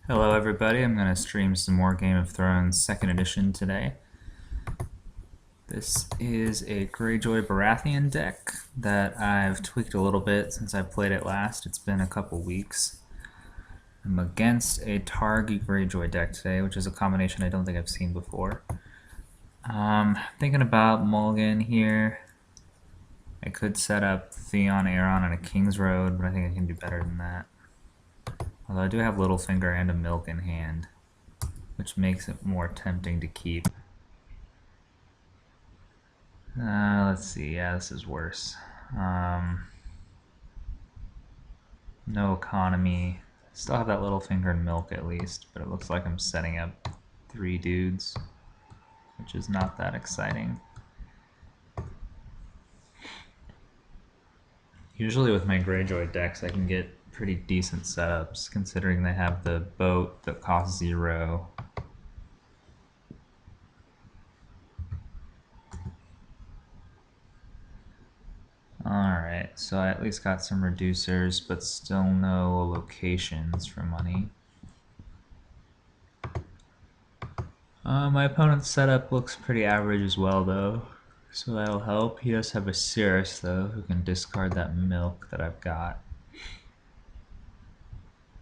Hello everybody, I'm going to stream some more Game of Thrones 2nd edition today. This is a Greyjoy Baratheon deck that I've tweaked a little bit since I played it last. It's been a couple weeks. I'm against a Targ Greyjoy deck today, which is a combination I don't think I've seen before. Thinking about Mulligan here. I could set up Theon, Aeron, and a King's Road, but I think I can do better than that. Although I do have Littlefinger and a Milk in hand, which makes it more tempting to keep. Let's see. Yeah, this is worse. No economy. Still have that Littlefinger and Milk at least, but it looks like I'm setting up 3 dudes, which is not that exciting. Usually with my Greyjoy decks, I can get pretty decent setups, considering they have the boat that costs 0. Alright, so I at least got some reducers, but still no locations for money. My opponent's setup looks pretty average as well, though, so that'll help. He does have a Cirrus, though, who can discard that Milk that I've got.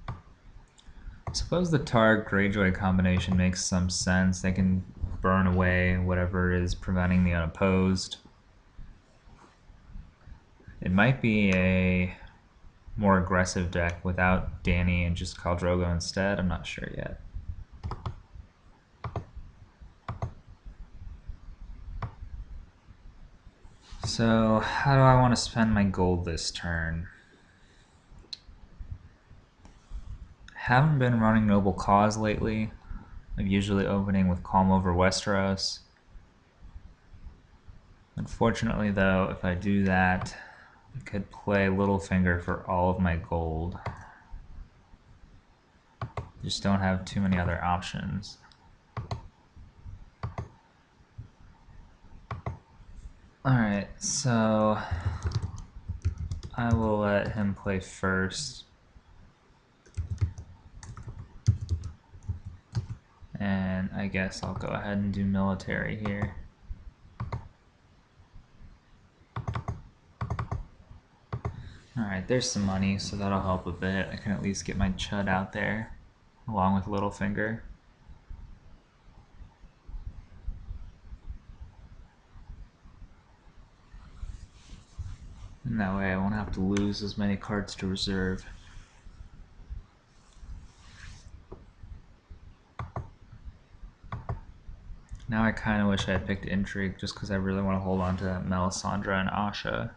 I suppose the Targ Greyjoy combination makes some sense. They can burn away whatever is preventing the unopposed. It might be a more aggressive deck without Dany and just Khal Drogo instead. I'm not sure yet. So, how do I want to spend my gold this turn? Haven't been running Noble Cause lately. I'm usually opening with Calm over Westeros. Unfortunately, though, if I do that, I could play Littlefinger for all of my gold. Just don't have too many other options. Alright, so I will let him play first. And I guess I'll go ahead and do military here. Alright, there's some money, so that'll help a bit. I can at least get my Chud out there, along with Littlefinger. And that way I won't have to lose as many cards to reserve. Now I kind of wish I had picked Intrigue, just because I really want to hold on to Melisandre and Asha.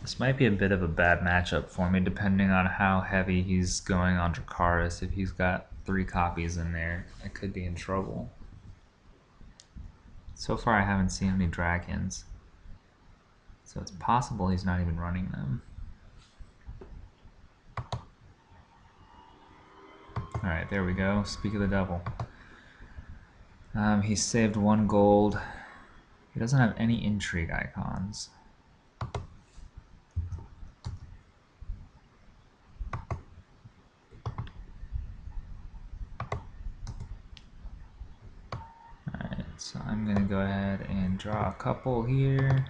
This might be a bit of a bad matchup for me, depending on how heavy he's going on Dracarys. If he's got 3 copies in there, I could be in trouble. So far I haven't seen any dragons, so it's possible he's not even running them. Alright, there we go. Speak of the devil. He saved 1 gold. He doesn't have any intrigue icons. Alright, so I'm going to go ahead and draw a couple here.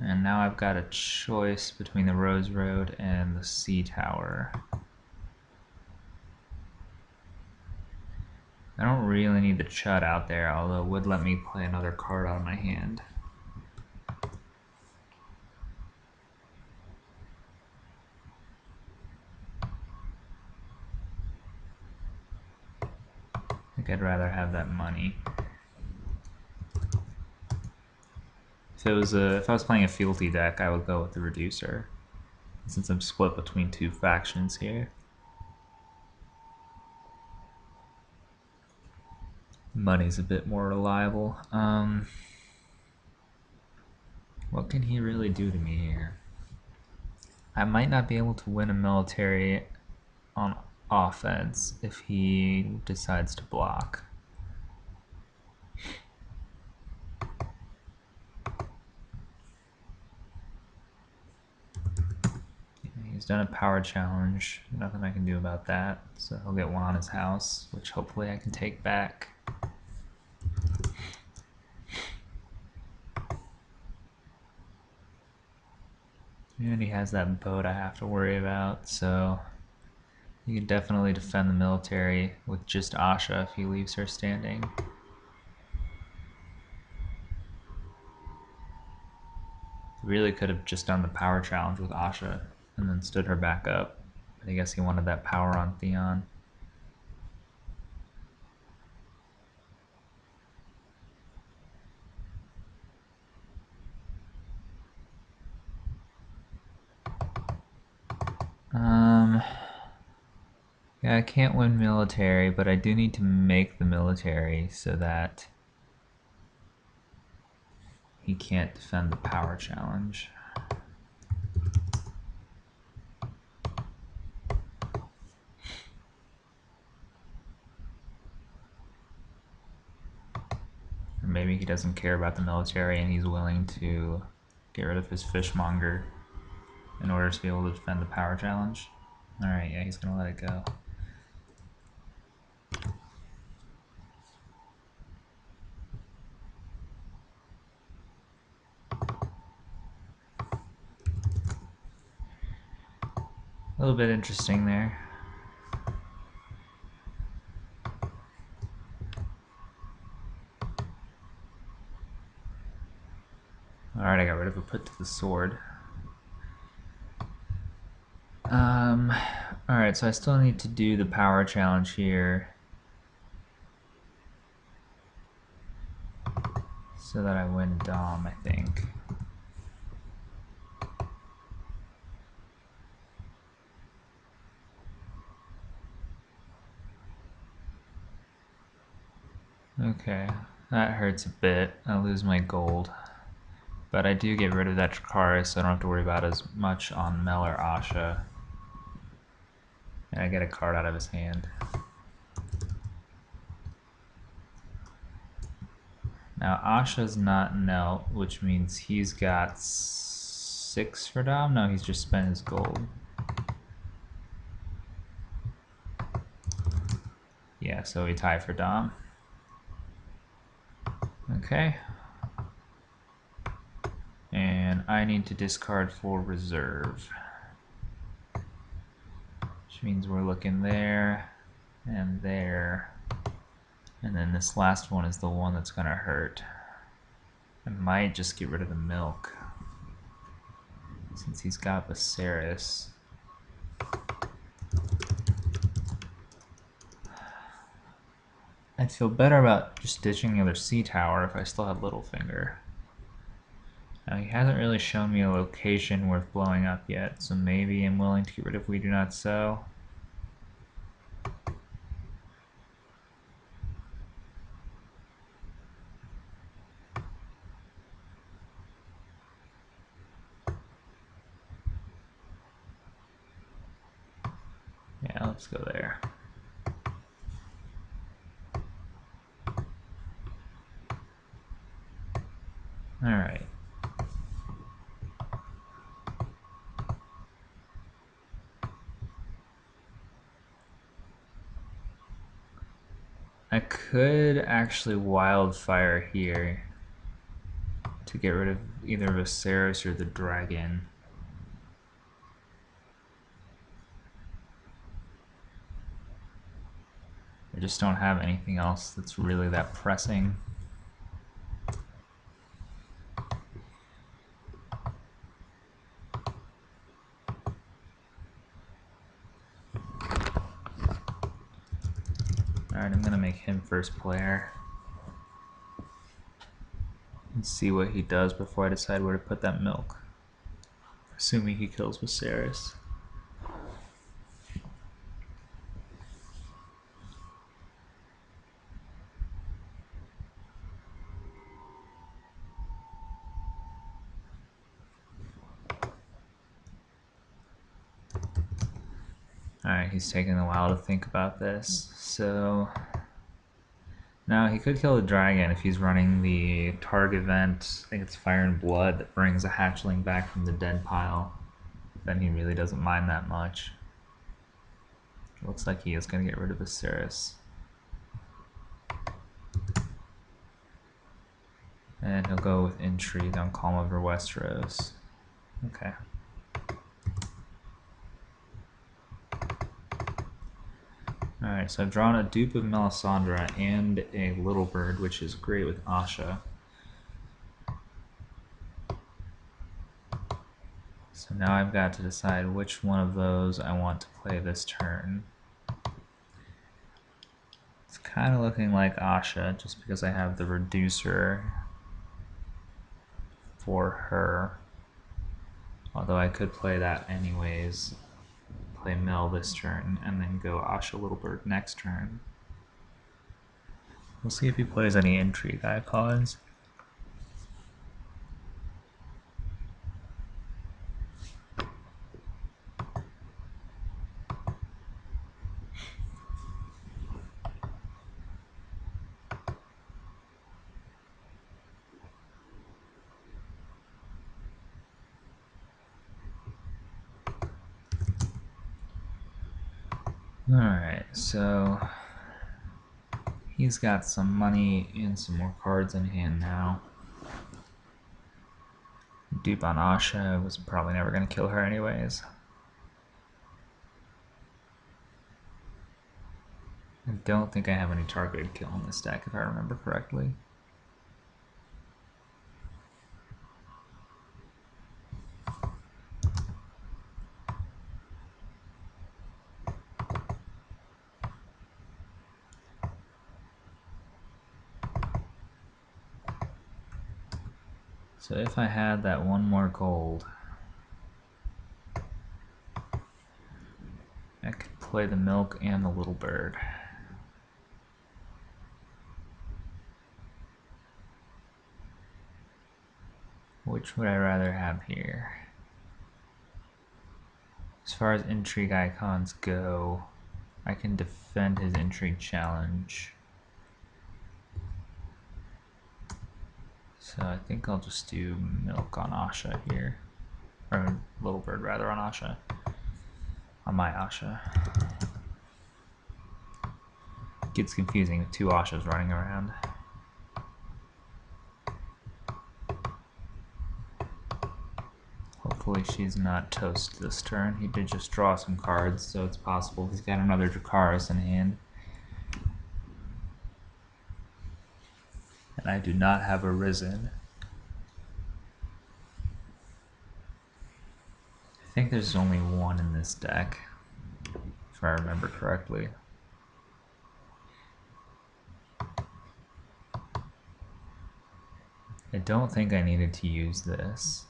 And now I've got a choice between the Rose Road and the Sea Tower. I don't really need the Chud out there, although it would let me play another card out of my hand. I think I'd rather have that money. If I was playing a fealty deck, I would go with the Reducer, since I'm split between 2 factions here. Money's a bit more reliable. What can he really do to me here? I might not be able to win a military on offense if he decides to block. he's done a power challenge. Nothing I can do about that. So he'll get one on his house, which hopefully I can take back. And he has that boat I have to worry about, so he can definitely defend the military with just Asha if he leaves her standing. He really could have just done the power challenge with Asha and then stood her back up. But I guess he wanted that power on Theon. Yeah, I can't win military, but I do need to make the military so that he can't defend the power challenge. Or maybe he doesn't care about the military and he's willing to get rid of his fishmonger in order to be able to defend the power challenge. Alright, yeah, he's gonna let it go. A little bit interesting there. Alright, I got rid of a put to the sword. Alright, so I still need to do the power challenge here so that I win Dom, I think. Okay, that hurts a bit. I lose my gold. But I do get rid of that Dracarys, so I don't have to worry about as much on Mel or Asha. And I get a card out of his hand. Now Asha's not Nelt, which means he's got 6 for Dom. No, he's just spent his gold. Yeah, so we tie for Dom. Okay. And I need to discard for reserve. Which means we're looking there and there. And then this last one is the one that's gonna hurt. I might just get rid of the milk, since he's got Viserys. I'd feel better about just ditching the other sea tower if I still had Littlefinger. Now he hasn't really shown me a location worth blowing up yet, so maybe I'm willing to get rid of We Do Not Sow. Yeah, let's go there. Alright. I could actually wildfire here to get rid of either Viserys or the dragon. I just don't have anything else that's really that pressing. Alright, I'm gonna make him first player. And see what he does before I decide where to put that milk. Assuming he kills Viserys. Alright, he's taking a while to think about this. So now he could kill the dragon if he's running the Targ event. I think it's Fire and Blood that brings a hatchling back from the dead pile. then he really doesn't mind that much. It looks like he is going to get rid of Viserys. And he'll go with Intrigue on Calm over Westeros. Okay. Alright, so I've drawn a dupe of Melisandre and a Little Bird, which is great with Asha. So now I've got to decide which one of those I want to play this turn. It's kind of looking like Asha, just because I have the reducer for her. Although I could play that anyways. Play Mel this turn, and then go Asha Little Bird next turn. We'll see if he plays any Intrigue icons. Alright, so he's got some money and some more cards in hand now. Dupe on Asha was probably never going to kill her anyways. I don't think I have any targeted kill in this deck if I remember correctly. So if I had that one more gold, I could play the Milk and the Little Bird. Which would I rather have here? As far as Intrigue icons go, I can defend his Intrigue challenge. So I think I'll just do Milk on Asha here. Or Little Bird rather on Asha. On my Asha. Gets confusing with two Ashas running around. Hopefully she's not toast this turn. He did just draw some cards, so it's possible he's got another Dracarys in hand. And I do not have a Risen. I think there's only one in this deck, if I remember correctly. I don't think I needed to use this.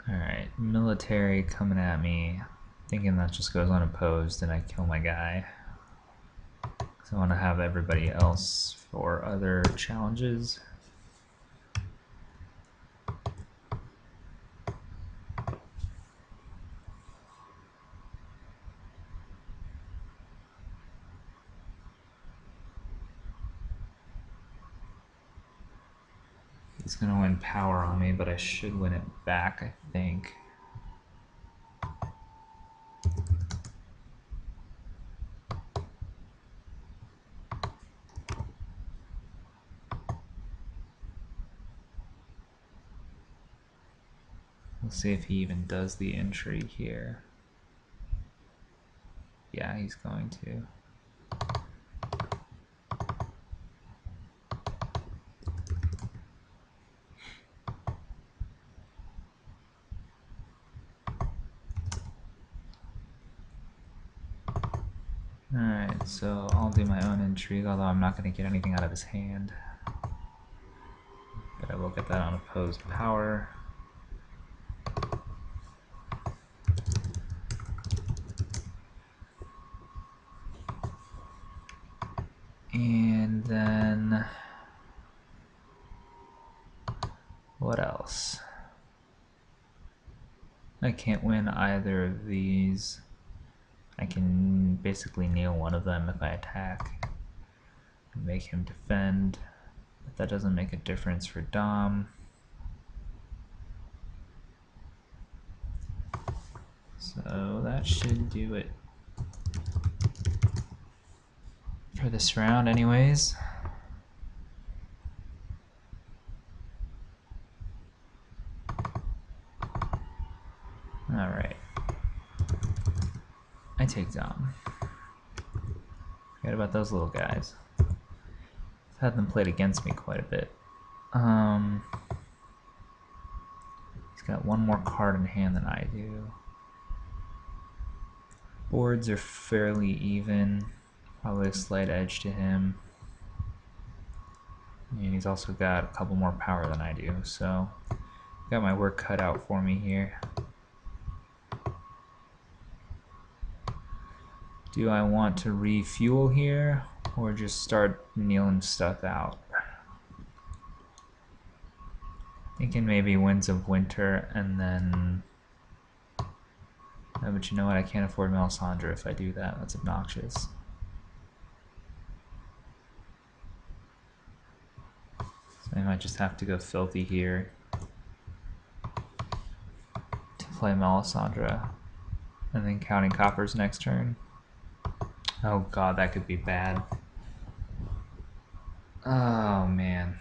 Alright, military coming at me, thinking that just goes unopposed and I kill my guy. So I want to have everybody else for other challenges. It's going to win power on me, but I should win it back, I think. We'll see if he even does the intrigue here. Yeah, he's going to. Alright, so I'll do my own intrigue, although I'm not going to get anything out of his hand. But I will get that on opposed power. And then what else? I can't win either of these. I can basically nail one of them if I attack and make him defend, but that doesn't make a difference for Dom. So that should do it for this round anyways. Alright. I take down. Forget about those little guys. I've had them played against me quite a bit. He's got one more card in hand than I do. Boards are fairly even. Probably a slight edge to him. And he's also got a couple more power than I do, so got my work cut out for me here. Do I want to refuel here, or just start kneeling stuff out? Thinking maybe Winds of Winter, and then... Oh, but you know what, I can't afford Melisandre if I do that. That's obnoxious. So I might just have to go filthy here to play Melisandre, and then counting coppers next turn. Oh god, that could be bad. Oh man.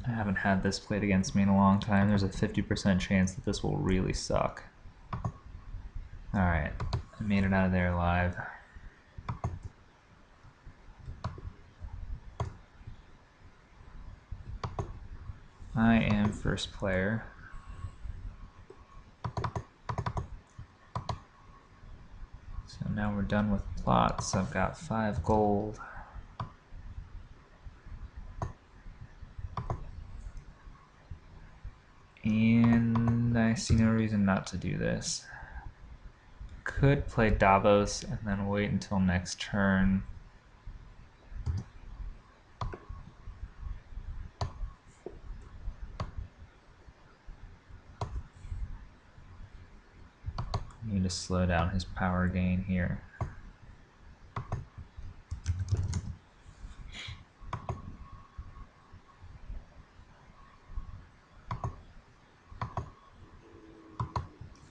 I haven't had this played against me in a long time. There's a 50% chance that this will really suck. Alright, I made it out of there alive. I am first player. So now we're done with plots. I've got 5 gold. And I see no reason not to do this. Could play Davos and then wait until next turn. Need to slow down his power gain here.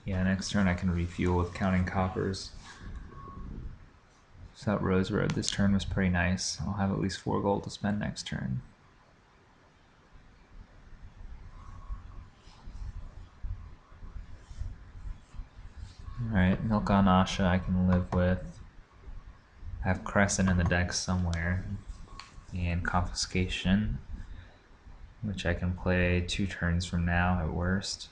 Yeah, next turn I can refuel with counting coppers. So that Rose Road this turn was pretty nice. I'll have at least 4 gold to spend next turn. Alright, Milk on Asha I can live with. I have Crescent in the deck somewhere. And Confiscation, which I can play 2 turns from now at worst.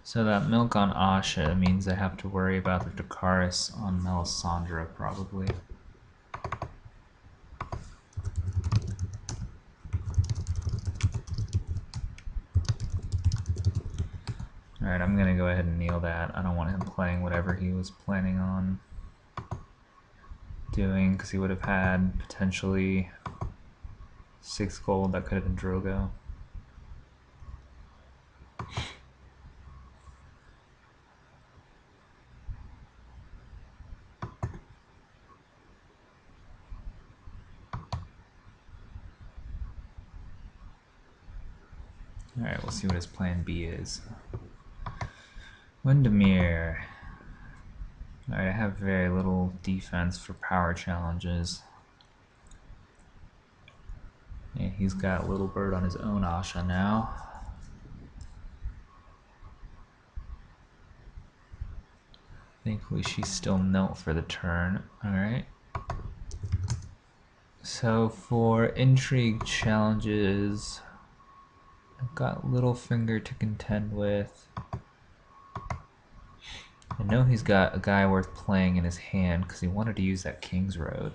So that Milk on Asha means I have to worry about the Dracarys on Melisandre, probably. Alright, I'm gonna go ahead and kneel that. I don't want him playing whatever he was planning on doing, because he would have had potentially 6 gold. That could have been Drogo. Alright, we'll see what his plan B is. Windermere. Alright, I have very little defense for power challenges. Yeah, he's got Little Bird on his own Asha now. Thankfully she's still Milt for the turn. Alright. So for intrigue challenges, I've got Littlefinger to contend with. I know he's got a guy worth playing in his hand because he wanted to use that King's Road.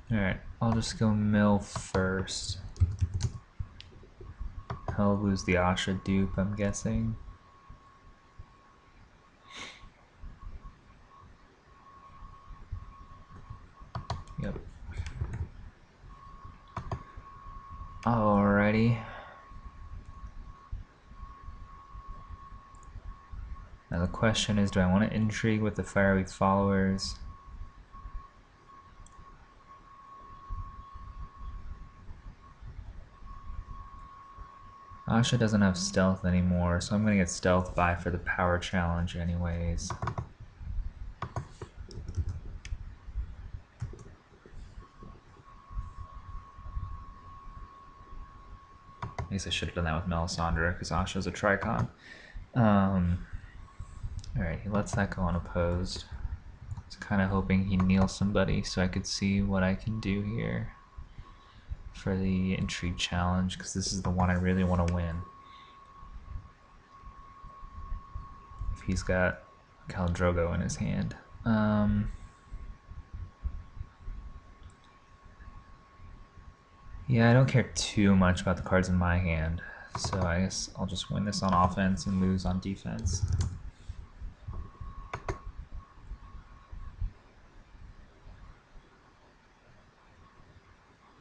Alright, I'll just go mill first. He'll lose the Asha dupe, I'm guessing. Yep. Alrighty. Now the question is, do I want to intrigue with the fiery followers? Asha doesn't have stealth anymore, so I'm going to get stealth by for the power challenge anyways. I guess I should have done that with Melisandre, because Asha's a Tricon. Alright, he lets that go unopposed. I was kind of hoping he kneels somebody so I could see what I can do here for the intrigue challenge, because this is the one I really want to win. If he's got Khal Drogo in his hand. Yeah, I don't care too much about the cards in my hand, so I guess I'll just win this on offense and lose on defense.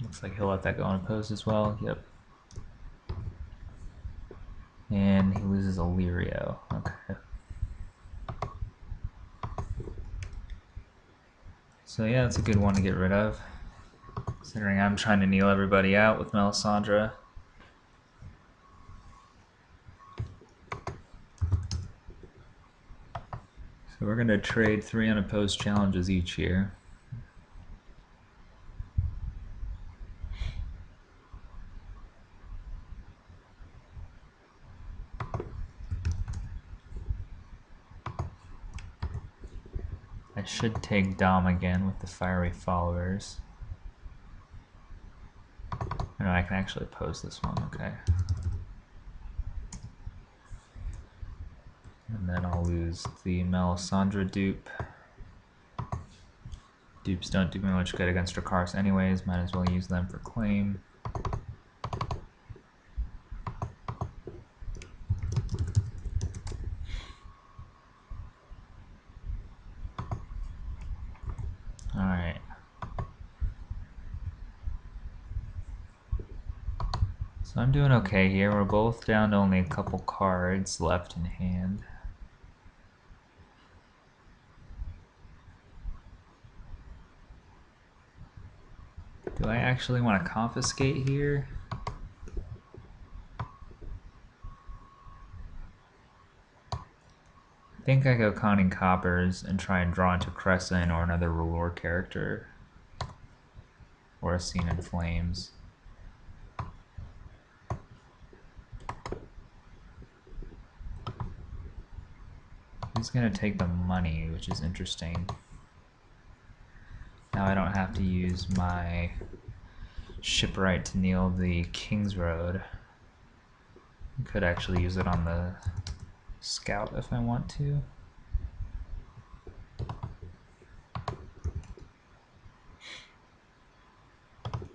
Looks like he'll let that go unopposed as well. Yep. And he loses Illyrio. Okay. So yeah, that's a good one to get rid of, considering I'm trying to kneel everybody out with Melisandre. So we're going to trade 3 unopposed challenges each here. I should take Dom again with the fiery followers. No, I can actually oppose this one, okay. And then I'll lose the Melisandre dupe. Dupes don't do me much good against Dracarys anyways, might as well use them for claim. Alright. So I'm doing okay here. We're both down to only a couple cards left in hand. Do I actually want to confiscate here? I think I go conning coppers and try and draw into Crescent or another R'hllor character. Or a Scene in Flames. He's gonna take the money, which is interesting. Now I don't have to use my shipwright to kneel the King's Road. I could actually use it on the scout if I want to.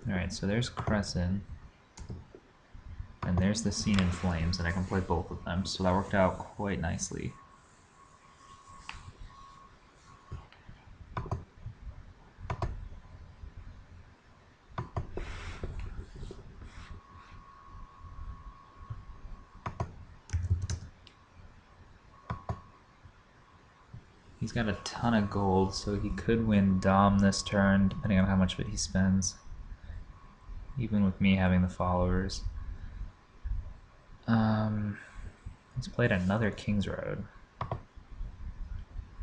Alright, so there's Crescent. And there's the Scene in Flames, and I can play both of them, so that worked out quite nicely. He's got a ton of gold, so he could win Dom this turn, depending on how much of it he spends. Even with me having the followers. He's played another King's Road.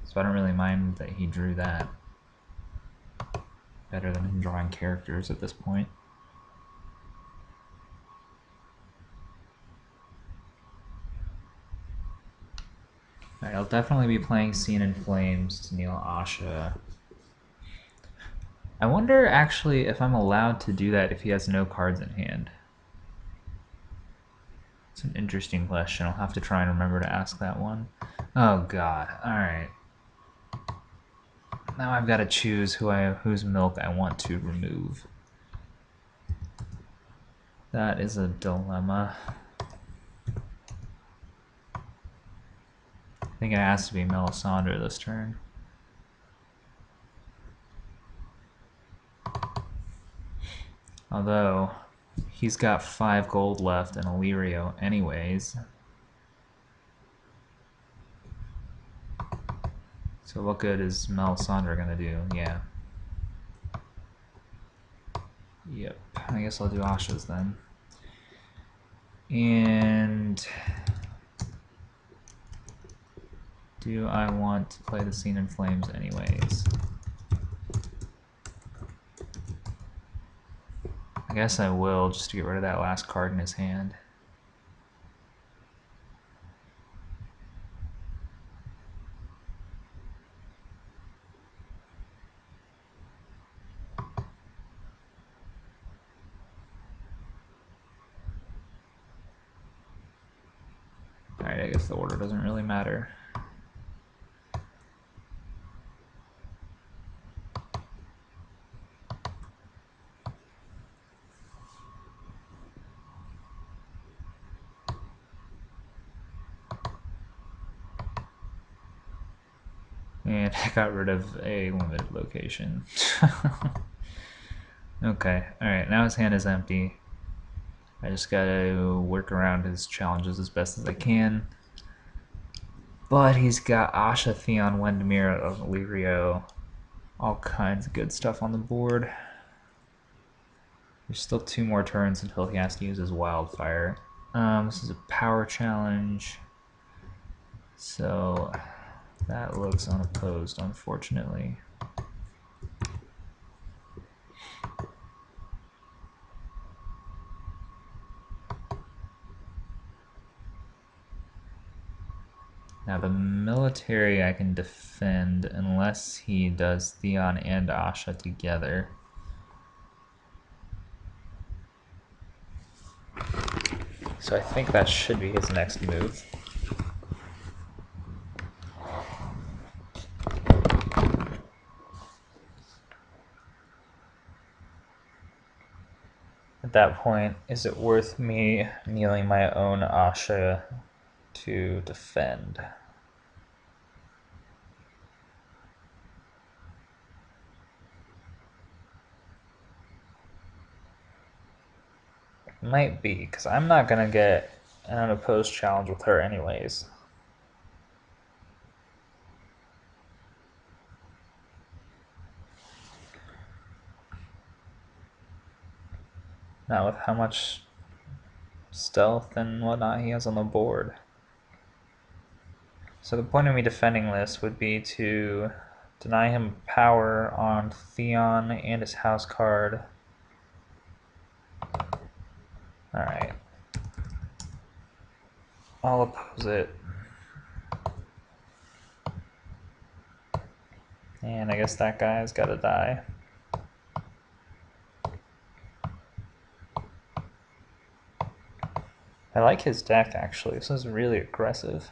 So I don't really mind that he drew that. Better than him drawing characters at this point. Alright, I'll definitely be playing Scene in Flames to kneel Asha. I wonder actually if I'm allowed to do that if he has no cards in hand. It's an interesting question. I'll have to try and remember to ask that one. Oh god, alright. Now I've got to choose whose milk I want to remove. That is a dilemma. think it has to be Melisandre this turn. Although, he's got 5 gold left in Illyrio anyways. So what good is Melisandre gonna do? Yeah. Yep, I guess I'll do Asha's then. And do I want to play the Scene in Flames anyways? I guess I will, just to get rid of that last card in his hand. Alright, I guess the order doesn't really matter. And I got rid of a limited location. Okay, alright, now his hand is empty. I just gotta work around his challenges as best as I can. But he's got Asha, Theon, Wendemir, Illyrio, all kinds of good stuff on the board. There's still 2 more turns until he has to use his Wildfire. This is a power challenge, so that looks unopposed, unfortunately. Now the military I can defend unless he does Theon and Asha together. So I think that should be his next move. At that point, is it worth me kneeling my own Asha to defend? Might be, because I'm not going to get an unopposed challenge with her anyways. Not with how much stealth and whatnot he has on the board. So the point of me defending this would be to deny him power on Theon and his house card. Alright. I'll oppose it. And I guess that guy's gotta die. I like his deck, actually. This is really aggressive.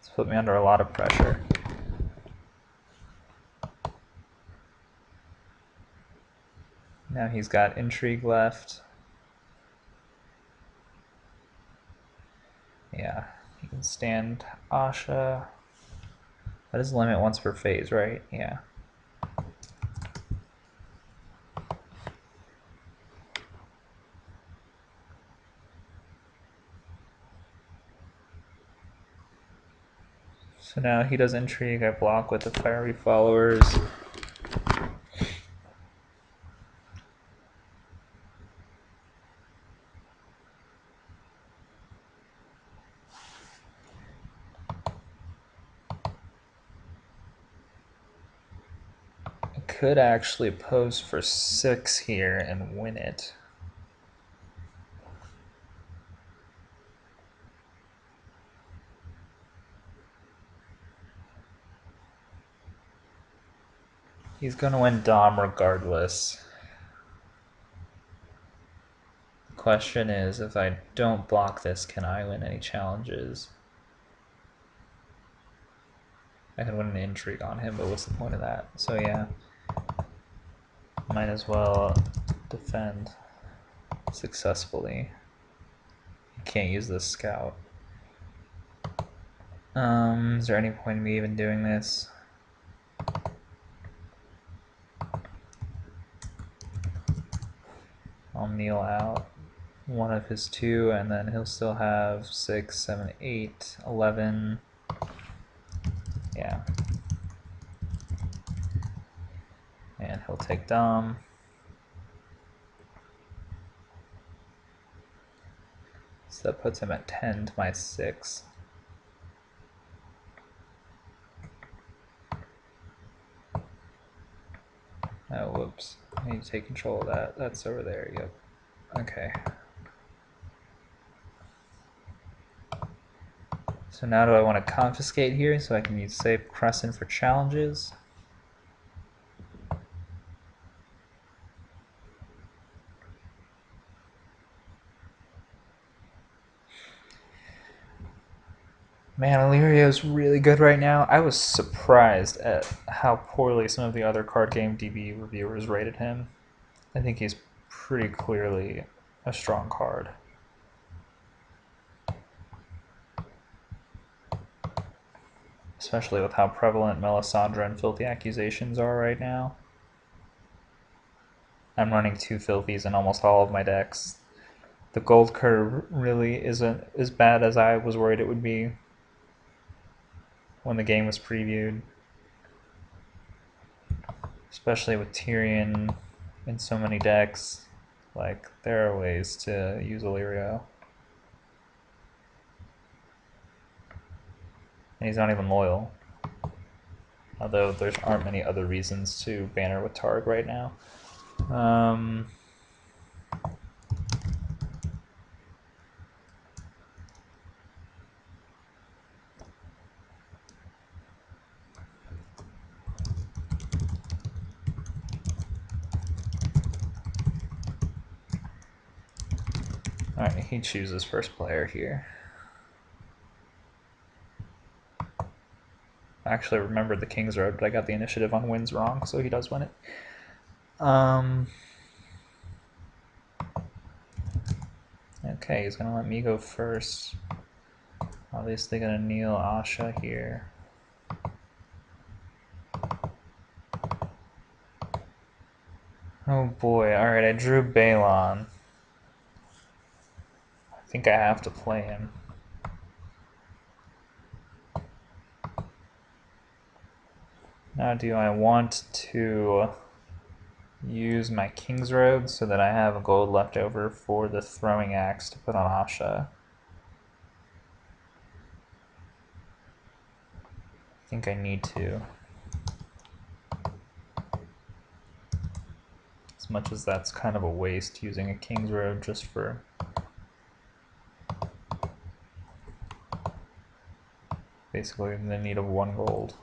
It's put me under a lot of pressure. Now he's got Intrigue left. Yeah, he can stand Asha. That is limit once per phase, right? Yeah. So now he does Intrigue, I block with the Fiery Followers. I could actually pose for 6 here and win it. He's going to win Dom regardless. The question is, if I don't block this, can I win any challenges? I can win an Intrigue on him, but what's the point of that? So yeah, might as well defend successfully. You can't use this scout. Is there any point in me even doing this? I'll kneel out one of his 2, and then he'll still have 6, 7, 8, 11. Yeah. And he'll take Dom. So that puts him at 10 to my 6. Oh, whoops. I need to take control of that. That's over there, yep. Okay. So now do I want to confiscate here so I can use Save Crescent for challenges? Man, Illyrio's really good right now. I was surprised at how poorly some of the other card game DB reviewers rated him. I think he's pretty clearly a strong card. Especially with how prevalent Melisandre and Filthy Accusations are right now. I'm running 2 Filthies in almost all of my decks. The gold curve really isn't as bad as I was worried it would be when the game was previewed. Especially with Tyrion in so many decks. Like, there are ways to use Illyrio. And he's not even loyal. Although there aren't many other reasons to banner with Targ right now. Alright, he chooses first player here. I actually remembered the King's Road, but I got the initiative on wins wrong, so he does win it. Okay, he's gonna let me go first. Obviously gonna kneel Asha here. Oh boy, alright, I drew Balon. I think I have to play him. Now do I want to use my King's Road so that I have a gold left over for the throwing axe to put on Asha? I think I need to. As much as that's kind of a waste using a King's Road just for basically the need of 1 gold.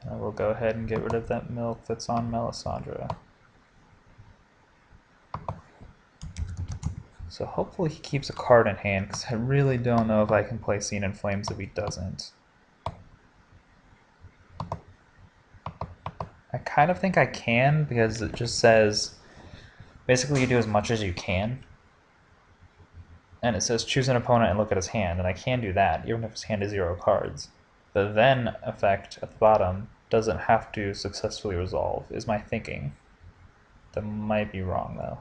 I will go ahead and get rid of that milk that's on Melisandre. So hopefully he keeps a card in hand, because I really don't know if I can play Scene in Flames if he doesn't. I kind of think I can, because it just says, basically you do as much as you can. And it says choose an opponent and look at his hand, and I can do that, even if his hand is 0 cards. The then effect at the bottom doesn't have to successfully resolve, is my thinking. That might be wrong, though.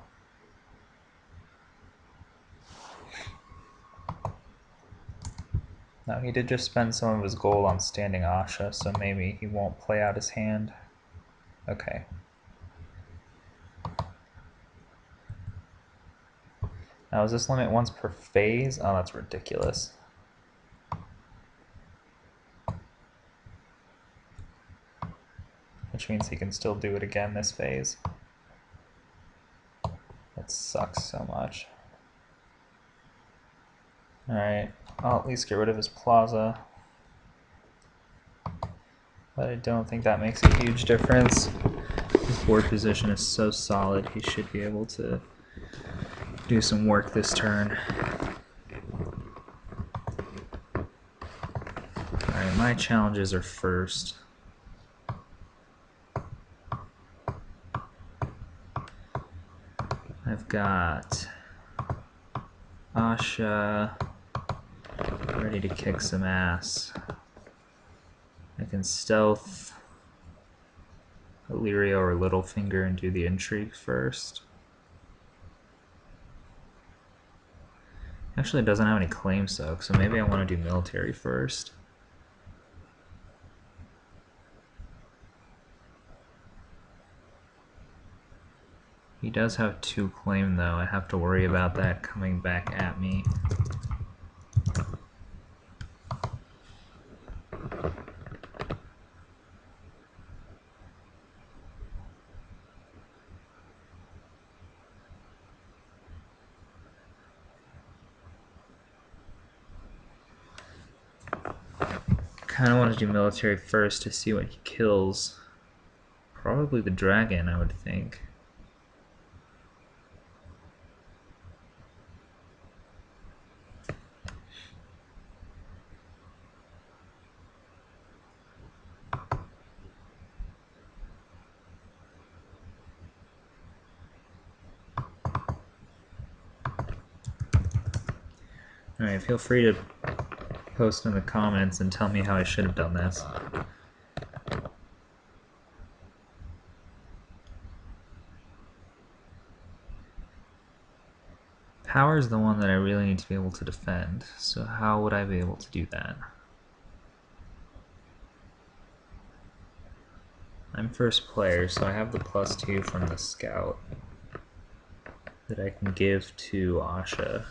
No, he did just spend some of his gold on standing Asha, so maybe he won't play out his hand. Okay. Now, is this limit once per phase? Oh, that's ridiculous. Which means he can still do it again this phase. That sucks so much. Alright, I'll at least get rid of his plaza. But I don't think that makes a huge difference. His board position is so solid, he should be able to do some work this turn. Alright, my challenges are first. I've got Asha ready to kick some ass. I can stealth Illyrio or Littlefinger and do the intrigue first. Actually, it doesn't have any claim soak, so maybe I want to do military first. He does have 2 claim though. I have to worry about that coming back at me. Kind of want to do military first to see what he kills. Probably the dragon, I would think. Alright, feel free to post in the comments and tell me how I should have done this. Power is the one that I really need to be able to defend, so how would I be able to do that? I'm first player, so I have the +2 from the scout that I can give to Asha.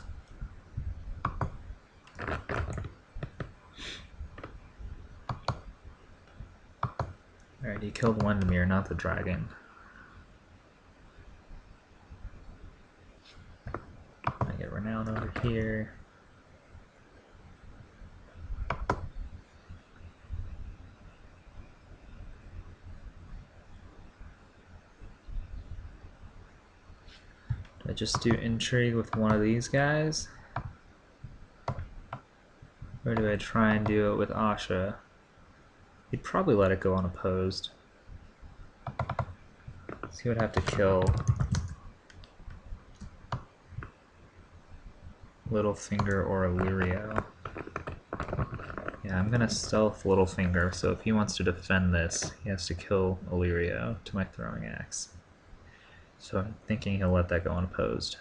Alright, he killed Wendemir, not the dragon. I get Renown over here. Do I just do intrigue with one of these guys? Or do I try and do it with Asha? He'd probably let it go unopposed. So he would have to kill Littlefinger or Illyrio. Yeah, I'm gonna stealth Littlefinger, so if he wants to defend this, he has to kill Illyrio to my throwing axe. So I'm thinking he'll let that go unopposed.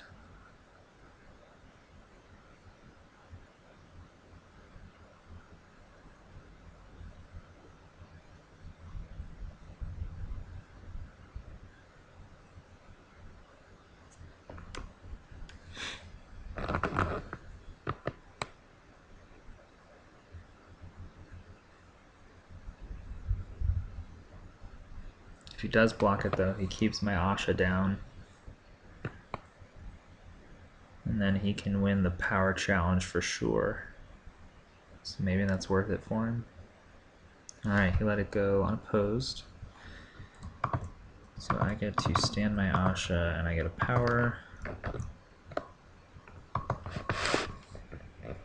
If he does block it though, he keeps my Asha down. And then he can win the power challenge for sure. So maybe that's worth it for him. Alright, he let it go unopposed. So I get to stand my Asha and I get a power.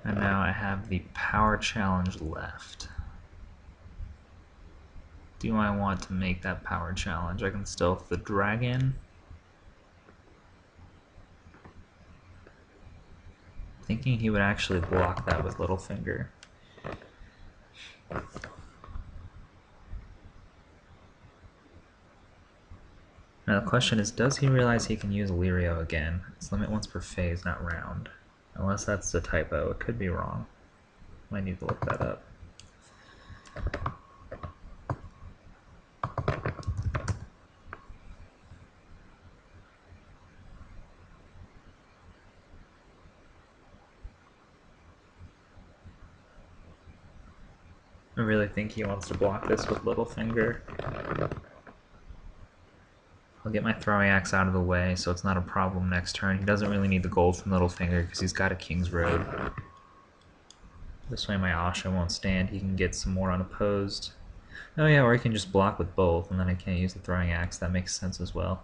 And now I have the power challenge left. Do I want to make that power challenge? I can stealth the dragon. Thinking he would actually block that with Littlefinger. Now the question is, does he realize he can use Illyrio again? It's limit once per phase, not round. Unless that's a typo, it could be wrong. Might need to look that up. I really think he wants to block this with Littlefinger. I'll get my throwing axe out of the way so it's not a problem next turn. He doesn't really need the gold from Littlefinger because he's got a King's Road. This way my Asha won't stand. He can get some more unopposed. Oh yeah, or he can just block with both and then I can't use the throwing axe. That makes sense as well.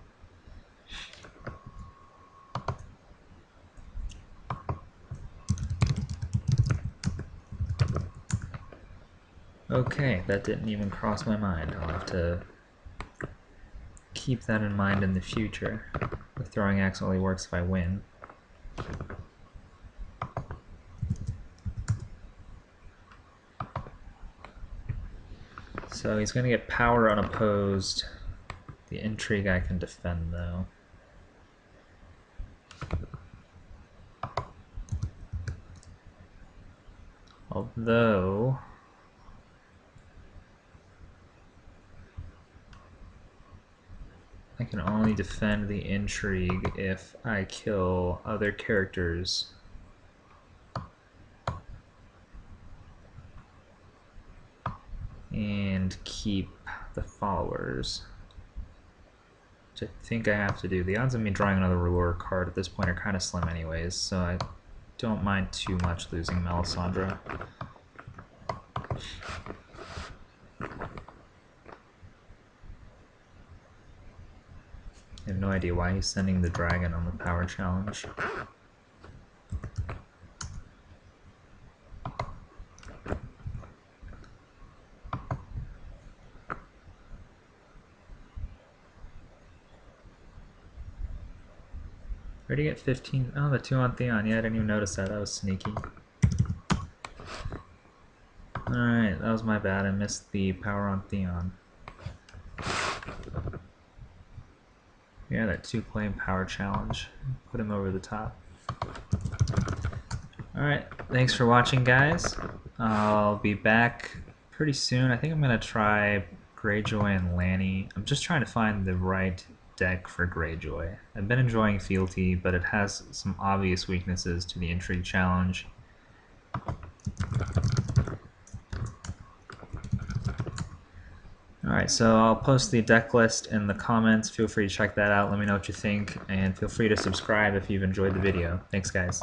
Okay, that didn't even cross my mind. I'll have to keep that in mind in the future. The throwing axe only works if I win. So he's going to get power unopposed. The intrigue I can defend, though. Although... I can only defend the intrigue if I kill other characters. And keep the followers. Which I think I have to do. The odds of me drawing another ruler card at this point are kind of slim anyways, so I don't mind too much losing Melisandre. I have no idea why he's sending the dragon on the power challenge. Where did he get 15? Oh, the 2 on Theon. Yeah, I didn't even notice that. That was sneaky. Alright, that was my bad. I missed the power on Theon. Yeah, that 2-claim power challenge. Put him over the top. Alright, thanks for watching, guys. I'll be back pretty soon. I think I'm going to try Greyjoy and Lanny. I'm just trying to find the right deck for Greyjoy. I've been enjoying Fealty, but it has some obvious weaknesses to the Intrigue challenge. Alright, so I'll post the deck list in the comments. Feel free to check that out. Let me know what you think, and feel free to subscribe if you've enjoyed the video. Thanks, guys.